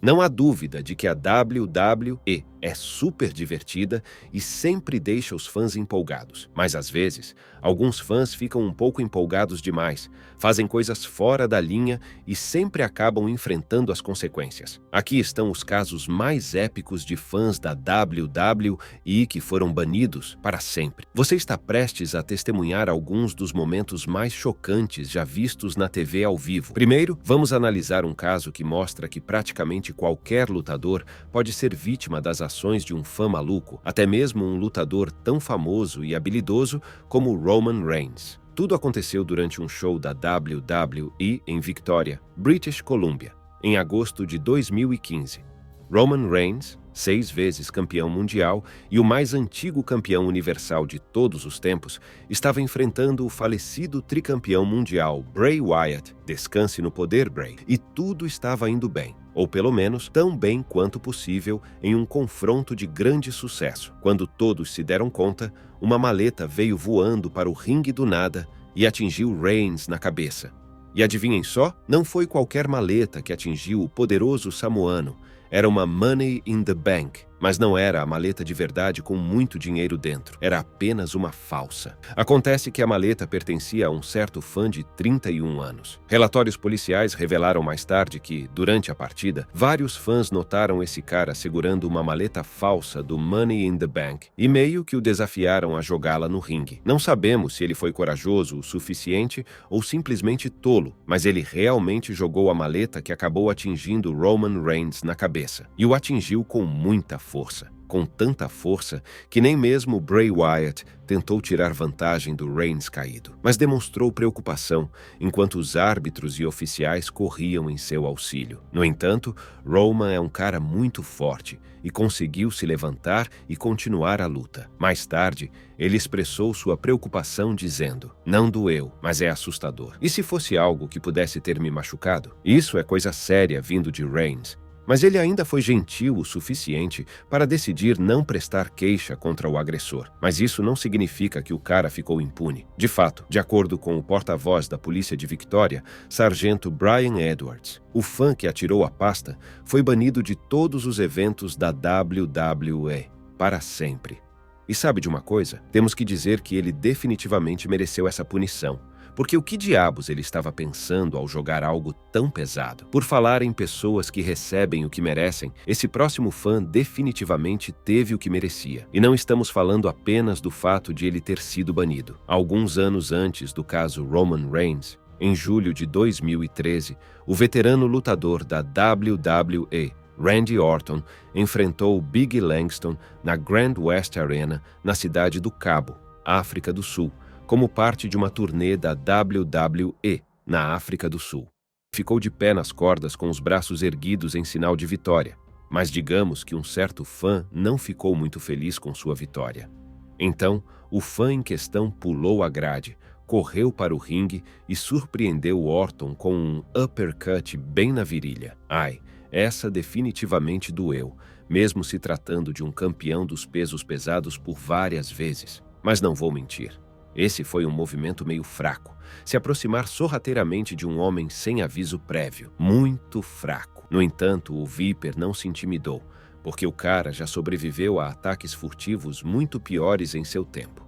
Não há dúvida de que a WWE é super divertida e sempre deixa os fãs empolgados. Mas às vezes, alguns fãs ficam um pouco empolgados demais, fazem coisas fora da linha e sempre acabam enfrentando as consequências. Aqui estão os casos mais épicos de fãs da WWE que foram banidos para sempre. Você está prestes a testemunhar alguns dos momentos mais chocantes já vistos na TV ao vivo. Primeiro, vamos analisar um caso que mostra que praticamente qualquer lutador pode ser vítima das ações de um fã maluco, até mesmo um lutador tão famoso e habilidoso como Roman Reigns. Tudo aconteceu durante um show da WWE em Victoria, British Columbia, em agosto de 2015. Roman Reigns, 6 vezes campeão mundial e o mais antigo campeão universal de todos os tempos, estava enfrentando o falecido tricampeão mundial Bray Wyatt, descanse no poder Bray, e tudo estava indo bem, ou pelo menos tão bem quanto possível em um confronto de grande sucesso. Quando todos se deram conta, uma maleta veio voando para o ringue do nada e atingiu Reigns na cabeça. E adivinhem só? Não foi qualquer maleta que atingiu o poderoso samoano. Era uma Money in the Bank, mas não era a maleta de verdade com muito dinheiro dentro. Era apenas uma falsa. Acontece que a maleta pertencia a um certo fã de 31 anos. Relatórios policiais revelaram mais tarde que, durante a partida, vários fãs notaram esse cara segurando uma maleta falsa do Money in the Bank e meio que o desafiaram a jogá-la no ringue. Não sabemos se ele foi corajoso o suficiente ou simplesmente tolo, mas ele realmente jogou a maleta que acabou atingindo Roman Reigns na cabeça. E o atingiu com muita força. Com tanta força que nem mesmo Bray Wyatt tentou tirar vantagem do Reigns caído, mas demonstrou preocupação enquanto os árbitros e oficiais corriam em seu auxílio. No entanto, Roman é um cara muito forte e conseguiu se levantar e continuar a luta. Mais tarde, ele expressou sua preocupação dizendo: "Não doeu, mas é assustador. E se fosse algo que pudesse ter me machucado? Isso é coisa séria vindo de Reigns." Mas ele ainda foi gentil o suficiente para decidir não prestar queixa contra o agressor. Mas isso não significa que o cara ficou impune. De fato, de acordo com o porta-voz da polícia de Victoria, Sargento Brian Edwards, o fã que atirou a pasta foi banido de todos os eventos da WWE para sempre. E sabe de uma coisa? Temos que dizer que ele definitivamente mereceu essa punição. Porque o que diabos ele estava pensando ao jogar algo tão pesado? Por falar em pessoas que recebem o que merecem, esse próximo fã definitivamente teve o que merecia. E não estamos falando apenas do fato de ele ter sido banido. Alguns anos antes do caso Roman Reigns, em julho de 2013, o veterano lutador da WWE, Randy Orton, enfrentou Big Langston na Grand West Arena, na cidade do Cabo, África do Sul, como parte de uma turnê da WWE na África do Sul. Ficou de pé nas cordas com os braços erguidos em sinal de vitória, mas digamos que um certo fã não ficou muito feliz com sua vitória. Então, o fã em questão pulou a grade, correu para o ringue e surpreendeu Orton com um uppercut bem na virilha. Ai, essa definitivamente doeu, mesmo se tratando de um campeão dos pesos pesados por várias vezes. Mas não vou mentir. Esse foi um movimento meio fraco, se aproximar sorrateiramente de um homem sem aviso prévio, muito fraco. No entanto, o Viper não se intimidou, porque o cara já sobreviveu a ataques furtivos muito piores em seu tempo.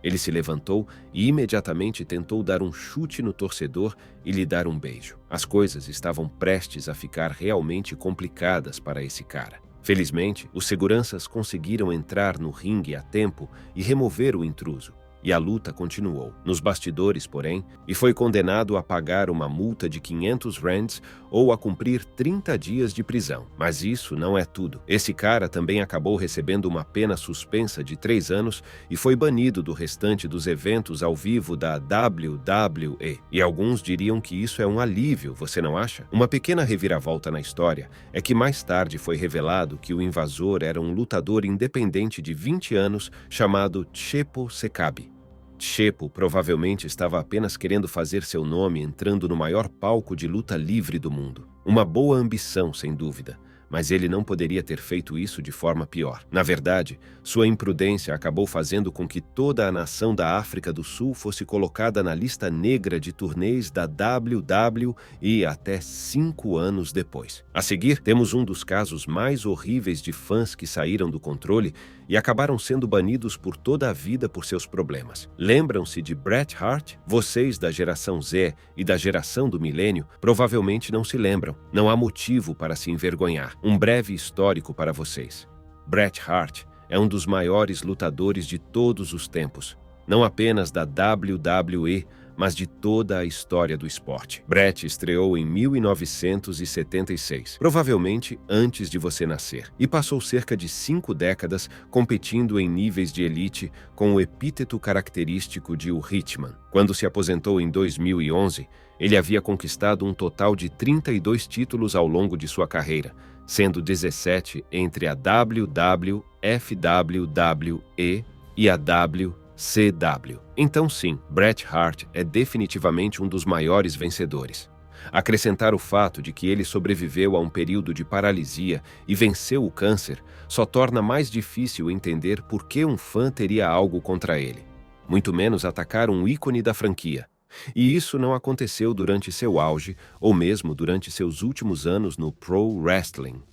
Ele se levantou e imediatamente tentou dar um chute no torcedor e lhe dar um beijo. As coisas estavam prestes a ficar realmente complicadas para esse cara. Felizmente, os seguranças conseguiram entrar no ringue a tempo e remover o intruso. E a luta continuou. Nos bastidores, porém, e foi condenado a pagar uma multa de 500 rands ou a cumprir 30 dias de prisão. Mas isso não é tudo. Esse cara também acabou recebendo uma pena suspensa de 3 anos e foi banido do restante dos eventos ao vivo da WWE. E alguns diriam que isso é um alívio, você não acha? Uma pequena reviravolta na história é que mais tarde foi revelado que o invasor era um lutador independente de 20 anos chamado Chepo Sekabi. Chepo provavelmente estava apenas querendo fazer seu nome entrando no maior palco de luta livre do mundo. Uma boa ambição, sem dúvida, mas ele não poderia ter feito isso de forma pior. Na verdade, sua imprudência acabou fazendo com que toda a nação da África do Sul fosse colocada na lista negra de turnês da WWE até 5 anos depois. A seguir, temos um dos casos mais horríveis de fãs que saíram do controle e acabaram sendo banidos por toda a vida por seus problemas. Lembram-se de Bret Hart? Vocês da geração Z e da geração do milênio provavelmente não se lembram. Não há motivo para se envergonhar. Um breve histórico para vocês. Bret Hart é um dos maiores lutadores de todos os tempos, não apenas da WWE, mas de toda a história do esporte. Bret estreou em 1976, provavelmente antes de você nascer, e passou cerca de 5 décadas competindo em níveis de elite com o epíteto característico de o Hitman. Quando se aposentou em 2011, ele havia conquistado um total de 32 títulos ao longo de sua carreira, sendo 17 entre a WWE, e a WCW. Então sim, Bret Hart é definitivamente um dos maiores vencedores. Acrescentar o fato de que ele sobreviveu a um período de paralisia e venceu o câncer só torna mais difícil entender por que um fã teria algo contra ele, muito menos atacar um ícone da franquia. E isso não aconteceu durante seu auge ou mesmo durante seus últimos anos no Pro Wrestling.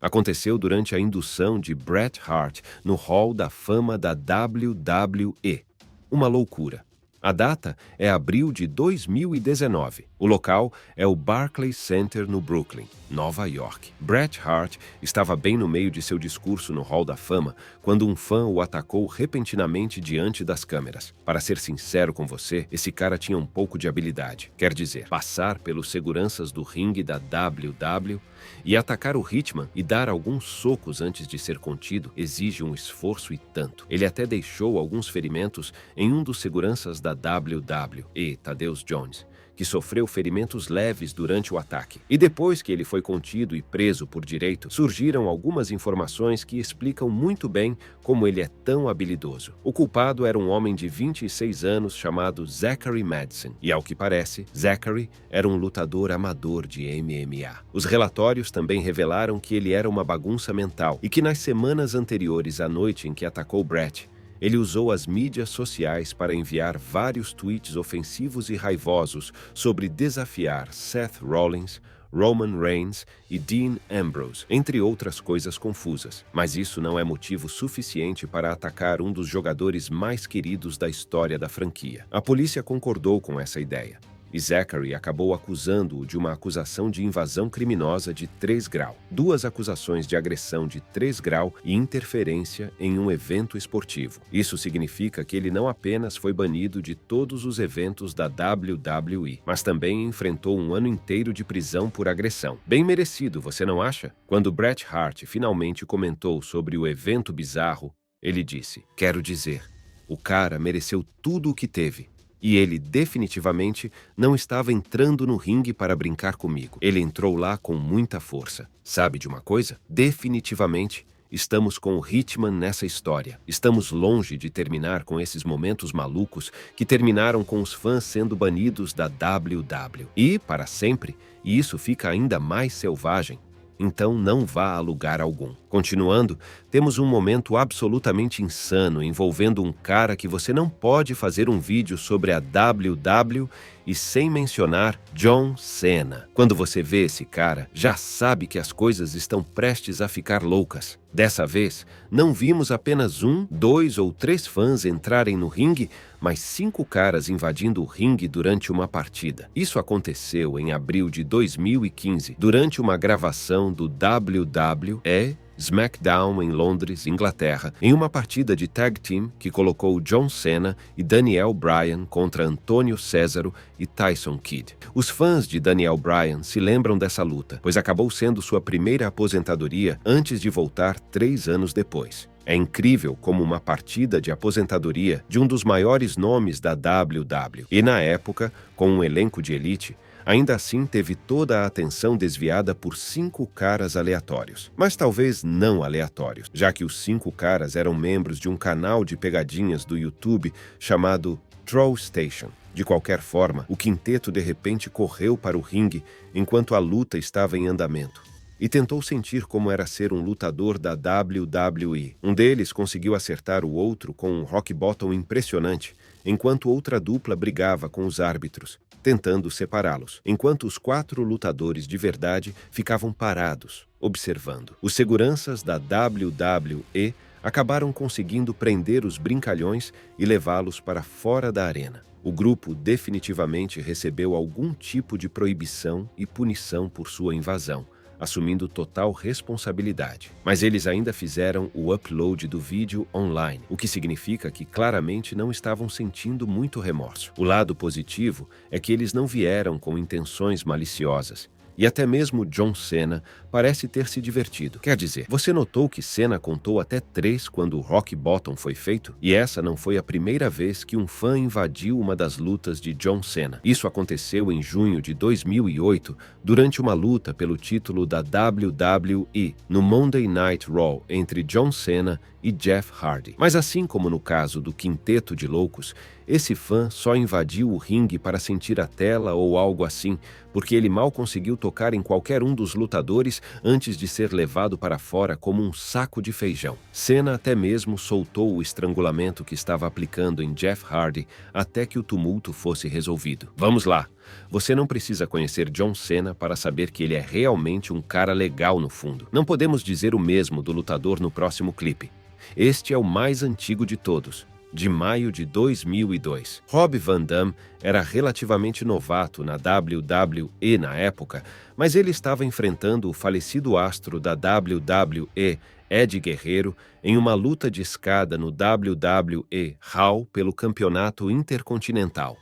Aconteceu durante a indução de Bret Hart no Hall da Fama da WWE. Uma loucura. A data é abril de 2019. O local é o Barclays Center no Brooklyn, Nova York. Bret Hart estava bem no meio de seu discurso no Hall da Fama quando um fã o atacou repentinamente diante das câmeras. Para ser sincero com você, esse cara tinha um pouco de habilidade. Quer dizer, passar pelos seguranças do ringue da WWE e atacar o Hitman e dar alguns socos antes de ser contido exige um esforço e tanto. Ele até deixou alguns ferimentos em um dos seguranças da WWE, Thaddeus Jones, que sofreu ferimentos leves durante o ataque. E depois que ele foi contido e preso por direito, surgiram algumas informações que explicam muito bem como ele é tão habilidoso. O culpado era um homem de 26 anos chamado Zachary Madison, e ao que parece, Zachary era um lutador amador de MMA. Os relatórios também revelaram que ele era uma bagunça mental e que nas semanas anteriores à noite em que atacou Bret, ele usou as mídias sociais para enviar vários tweets ofensivos e raivosos sobre desafiar Seth Rollins, Roman Reigns e Dean Ambrose, entre outras coisas confusas. Mas isso não é motivo suficiente para atacar um dos jogadores mais queridos da história da franquia. A polícia concordou com essa ideia, e Zachary acabou acusando-o de uma acusação de invasão criminosa de 3 graus, 2 acusações de agressão de 3 graus e interferência em um evento esportivo. Isso significa que ele não apenas foi banido de todos os eventos da WWE, mas também enfrentou um ano inteiro de prisão por agressão. Bem merecido, você não acha? Quando Bret Hart finalmente comentou sobre o evento bizarro, ele disse: "Quero dizer, o cara mereceu tudo o que teve. E ele definitivamente não estava entrando no ringue para brincar comigo. Ele entrou lá com muita força. Sabe de uma coisa? Definitivamente, estamos com o Hitman nessa história. Estamos longe de terminar com esses momentos malucos que terminaram com os fãs sendo banidos da WWE. E, para sempre, e isso fica ainda mais selvagem, então não vá a lugar algum." Continuando, temos um momento absolutamente insano envolvendo um cara que você não pode fazer um vídeo sobre a WWE e sem mencionar John Cena. Quando você vê esse cara, já sabe que as coisas estão prestes a ficar loucas. Dessa vez, não vimos apenas 1, 2 ou 3 fãs entrarem no ringue, mas 5 caras invadindo o ringue durante uma partida. Isso aconteceu em abril de 2015, durante uma gravação do WWE SmackDown em Londres, Inglaterra, em uma partida de tag team que colocou John Cena e Daniel Bryan contra Antônio Césaro e Tyson Kidd. Os fãs de Daniel Bryan se lembram dessa luta, pois acabou sendo sua primeira aposentadoria antes de voltar 3 anos depois. É incrível como uma partida de aposentadoria de um dos maiores nomes da WWE, e na época, com um elenco de elite, ainda assim teve toda a atenção desviada por 5 caras aleatórios. Mas talvez não aleatórios, já que os 5 caras eram membros de um canal de pegadinhas do YouTube chamado Troll Station. De qualquer forma, o quinteto de repente correu para o ringue enquanto a luta estava em andamento. e tentou sentir como era ser um lutador da WWE. Um deles conseguiu acertar o outro com um rock bottom impressionante, enquanto outra dupla brigava com os árbitros, tentando separá-los, enquanto os 4 lutadores de verdade ficavam parados, observando. Os seguranças da WWE acabaram conseguindo prender os brincalhões e levá-los para fora da arena. O grupo definitivamente recebeu algum tipo de proibição e punição por sua invasão, assumindo total responsabilidade. Mas eles ainda fizeram o upload do vídeo online, o que significa que claramente não estavam sentindo muito remorso. O lado positivo é que eles não vieram com intenções maliciosas. E até mesmo John Cena parece ter se divertido. Quer dizer, você notou que Cena contou até 3 quando o Rock Bottom foi feito? E essa não foi a primeira vez que um fã invadiu uma das lutas de John Cena. Isso aconteceu em junho de 2008, durante uma luta pelo título da WWE, no Monday Night Raw entre John Cena e Jeff Hardy. Mas assim como no caso do Quinteto de Loucos, esse fã só invadiu o ringue para sentir a tela ou algo assim, porque ele mal conseguiu tocar em qualquer um dos lutadores antes de ser levado para fora como um saco de feijão. Cena até mesmo soltou o estrangulamento que estava aplicando em Jeff Hardy até que o tumulto fosse resolvido. Vamos lá! Você não precisa conhecer John Cena para saber que ele é realmente um cara legal no fundo. Não podemos dizer o mesmo do lutador no próximo clipe. Este é o mais antigo de todos, de maio de 2002. Rob Van Dam era relativamente novato na WWE na época, mas ele estava enfrentando o falecido astro da WWE, Ed Guerreiro, em uma luta de escada no WWE Raw pelo Campeonato Intercontinental.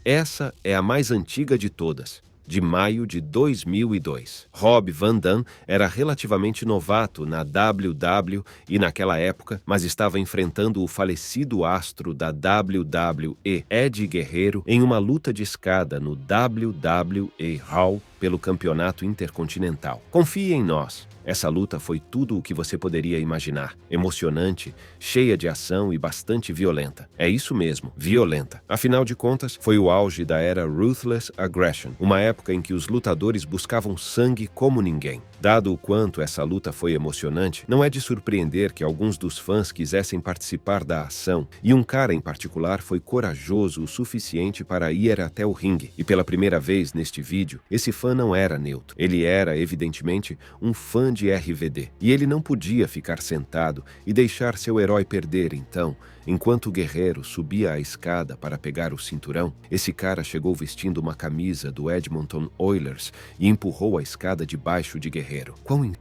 Essa é a mais antiga de todas, de maio de 2002. Rob Van Dam era relativamente novato na WWE naquela época, mas estava enfrentando o falecido astro da WWE, Ed Guerreiro, em uma luta de escada no WWE Raw pelo Campeonato Intercontinental. Confie em nós. Essa luta foi tudo o que você poderia imaginar. Emocionante, cheia de ação e bastante violenta. É isso mesmo, violenta. Afinal de contas, foi o auge da era Ruthless Aggression, uma época em que os lutadores buscavam sangue como ninguém. Dado o quanto essa luta foi emocionante, não é de surpreender que alguns dos fãs quisessem participar da ação, e um cara em particular foi corajoso o suficiente para ir até o ringue. E pela primeira vez neste vídeo, esse fã não era neutro. Ele era, evidentemente, um fã de RVD. E ele não podia ficar sentado e deixar seu herói perder, então, enquanto o guerreiro subia a escada para pegar o cinturão, esse cara chegou vestindo uma camisa do Edmonton Oilers e empurrou a escada debaixo de Guerreiro.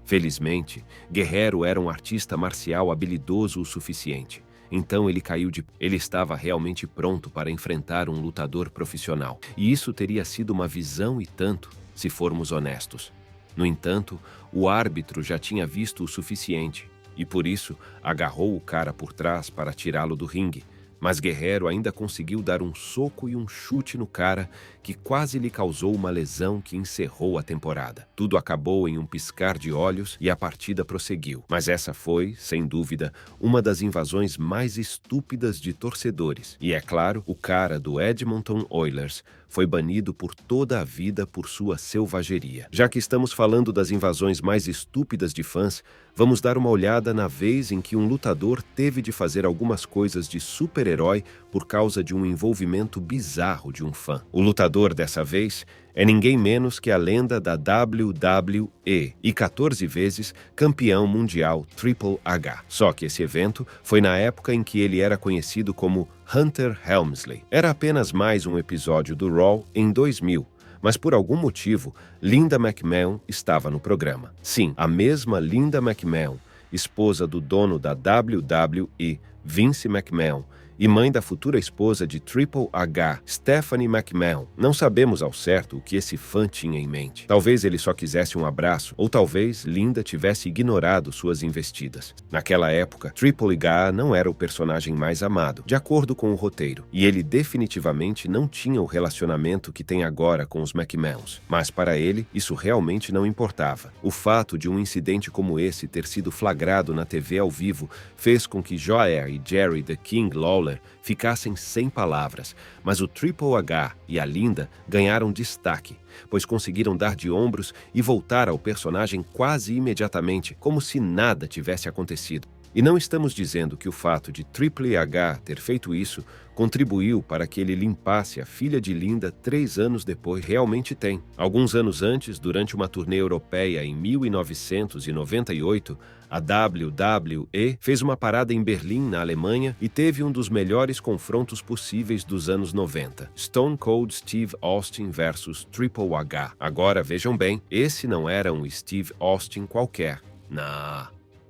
Felizmente, Guerreiro era um artista marcial habilidoso o suficiente. Então ele caiu de... Ele estava realmente pronto para enfrentar um lutador profissional. E isso teria sido uma visão e tanto, se formos honestos. No entanto, o árbitro já tinha visto o suficiente e, por isso, agarrou o cara por trás para tirá-lo do ringue. Mas Guerreiro ainda conseguiu dar um soco e um chute no cara que quase lhe causou uma lesão que encerrou a temporada. Tudo acabou em um piscar de olhos e a partida prosseguiu. Mas essa foi, sem dúvida, uma das invasões mais estúpidas de torcedores. E é claro, o cara do Edmonton Oilers foi banido por toda a vida por sua selvageria. Já que estamos falando das invasões mais estúpidas de fãs, vamos dar uma olhada na vez em que um lutador teve de fazer algumas coisas de super-herói por causa de um envolvimento bizarro de um fã. O lutador dessa vez é ninguém menos que a lenda da WWE e 14 vezes campeão mundial Triple H. Só que esse evento foi na época em que ele era conhecido como Hunter Helmsley. Era apenas mais um episódio do Raw em 2000, mas por algum motivo, Linda McMahon estava no programa. Sim, a mesma Linda McMahon, esposa do dono da WWE, Vince McMahon, e mãe da futura esposa de Triple H, Stephanie McMahon. Não sabemos ao certo o que esse fã tinha em mente. Talvez ele só quisesse um abraço, ou talvez Linda tivesse ignorado suas investidas. Naquela época, Triple H não era o personagem mais amado, de acordo com o roteiro, e ele definitivamente não tinha o relacionamento que tem agora com os McMahons. Mas para ele, isso realmente não importava. O fato de um incidente como esse ter sido flagrado na TV ao vivo fez com que Joey e Jerry the King Lawler Lawler ficassem sem palavras, mas o Triple H e a Linda ganharam destaque, pois conseguiram dar de ombros e voltar ao personagem quase imediatamente, como se nada tivesse acontecido. E não estamos dizendo que o fato de Triple H ter feito isso contribuiu para que ele limpasse a filha de Linda 3 anos depois. Realmente tem. Alguns anos antes, durante uma turnê europeia em 1998, a WWE fez uma parada em Berlim, na Alemanha, e teve um dos melhores confrontos possíveis dos anos 90. Stone Cold Steve Austin versus Triple H. Agora, vejam bem, esse não era um Steve Austin qualquer. Não.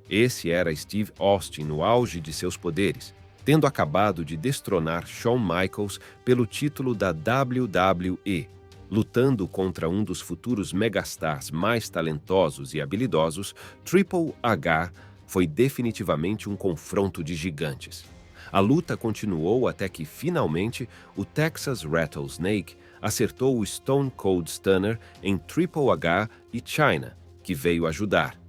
Esse era Steve Austin no auge de seus poderes, tendo acabado de destronar Shawn Michaels pelo título da WWE, lutando contra um dos futuros megastars mais talentosos e habilidosos. Triple H foi definitivamente um confronto de gigantes. A luta continuou até que, finalmente, o Texas Rattlesnake acertou o Stone Cold Stunner em Triple H e Chyna, que veio ajudar.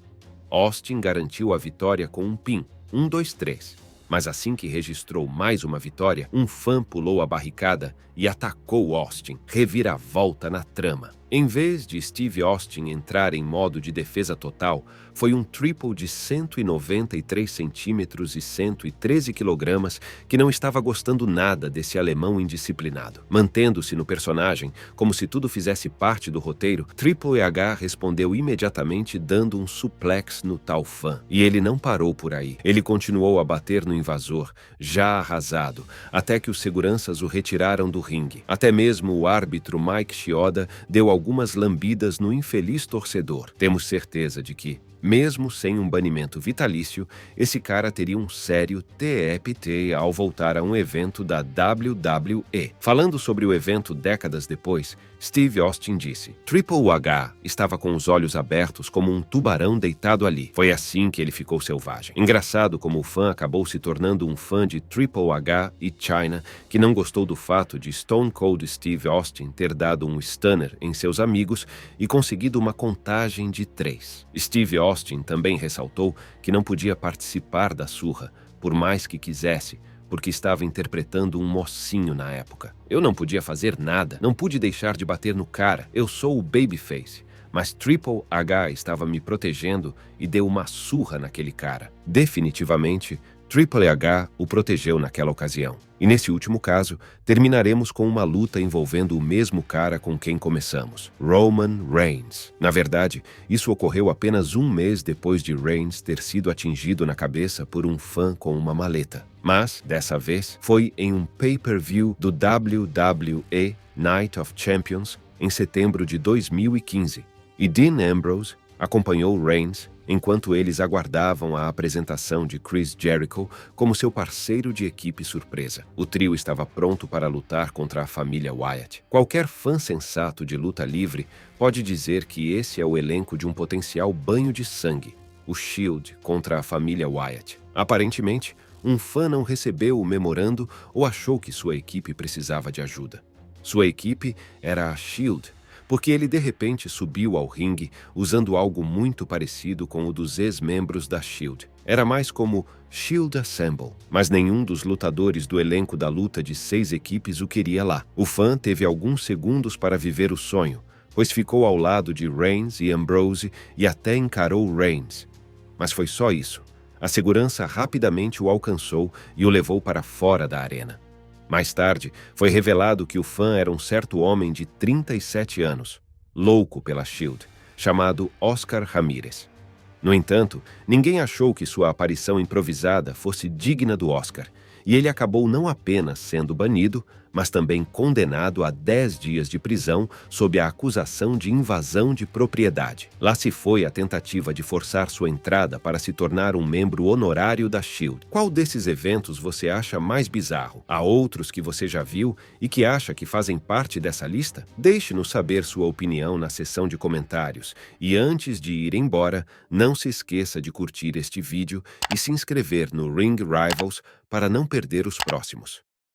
Austin garantiu a vitória com um pin, 1, 2, 3. Mas assim que registrou mais uma vitória, um fã pulou a barricada e atacou Austin, reviravolta na trama. Em vez de Steve Austin entrar em modo de defesa total, foi um triple de 193 centímetros e 113 quilogramas que não estava gostando nada desse alemão indisciplinado. Mantendo-se no personagem, como se tudo fizesse parte do roteiro, Triple H respondeu imediatamente dando um suplex no tal fã. E ele não parou por aí. Ele continuou a bater no invasor, já arrasado, até que os seguranças o retiraram do ringue. Até mesmo o árbitro Mike Chioda deu algumas lambidas no infeliz torcedor. Temos certeza de que, mesmo sem um banimento vitalício, esse cara teria um sério TEPT ao voltar a um evento da WWE. Falando sobre o evento décadas depois, Steve Austin disse: Triple H estava com os olhos abertos como um tubarão deitado ali. Foi assim que ele ficou selvagem. Engraçado como o fã acabou se tornando um fã de Triple H e Chyna, que não gostou do fato de Stone Cold Steve Austin ter dado um stunner em seus amigos e conseguido uma contagem de 3. Steve Austin também ressaltou que não podia participar da surra, por mais que quisesse, porque estava interpretando um mocinho na época. Eu não podia fazer nada, não pude deixar de bater no cara, eu sou o babyface. Mas Triple H estava me protegendo e deu uma surra naquele cara. Definitivamente, Triple H o protegeu naquela ocasião. E nesse último caso, terminaremos com uma luta envolvendo o mesmo cara com quem começamos, Roman Reigns. Na verdade, isso ocorreu apenas um mês depois de Reigns ter sido atingido na cabeça por um fã com uma maleta. Mas, dessa vez, foi em um pay-per-view do WWE Night of Champions em setembro de 2015. E Dean Ambrose acompanhou Reigns enquanto eles aguardavam a apresentação de Chris Jericho como seu parceiro de equipe surpresa. O trio estava pronto para lutar contra a família Wyatt. Qualquer fã sensato de luta livre pode dizer que esse é o elenco de um potencial banho de sangue, o Shield contra a família Wyatt. Aparentemente, um fã não recebeu o memorando ou achou que sua equipe precisava de ajuda. Sua equipe era a Shield, porque ele de repente subiu ao ringue usando algo muito parecido com o dos ex-membros da Shield. Era mais como Shield Assemble, mas nenhum dos lutadores do elenco da luta de 6 equipes o queria lá. O fã teve alguns segundos para viver o sonho, pois ficou ao lado de Reigns e Ambrose e até encarou Reigns. Mas foi só isso. A segurança rapidamente o alcançou e o levou para fora da arena. Mais tarde, foi revelado que o fã era um certo homem de 37 anos, louco pela Shield, chamado Oscar Ramírez. No entanto, ninguém achou que sua aparição improvisada fosse digna do Oscar, e ele acabou não apenas sendo banido, mas também condenado a 10 dias de prisão sob a acusação de invasão de propriedade. Lá se foi a tentativa de forçar sua entrada para se tornar um membro honorário da Shield. Qual desses eventos você acha mais bizarro? Há outros que você já viu e que acha que fazem parte dessa lista? Deixe-nos saber sua opinião na seção de comentários. E antes de ir embora, não se esqueça de curtir este vídeo e se inscrever no Ring Rivals para não perder os próximos.